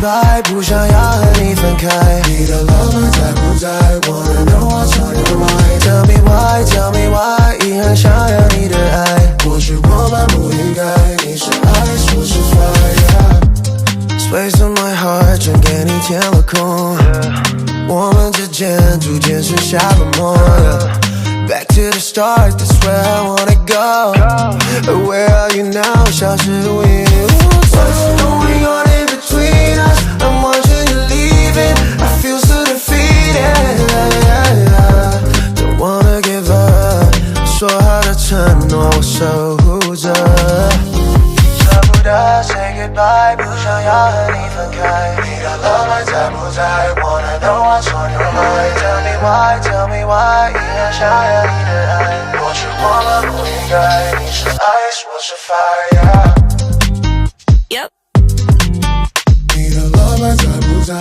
goodbye， 不想要和你分开。你的浪漫在不在 ？Wanna know what's on your mind？ Tell me why， Tell me why， 依然想要你的爱。或许我们不应该，你是 ice， 我是 fire。Space in my heart， 全给你填了空。我们之间逐渐剩下冷漠。Back to the start， that's where I wanna go。Where are you now？ 消失无影无踪。What's going on in between us？ I'm watching you leaving， I feel so defeated。Don't wanna give up， 说好的承诺我守护着。舍不得 say goodbye， 不想要和你分开。你的浪漫在不在 ？Wanna know what's on your mind？Tell me why， Tell me why， 依然想要你的爱。或许我们不应该，你是 ice， 我是 fire。 Yep。你的浪漫在不在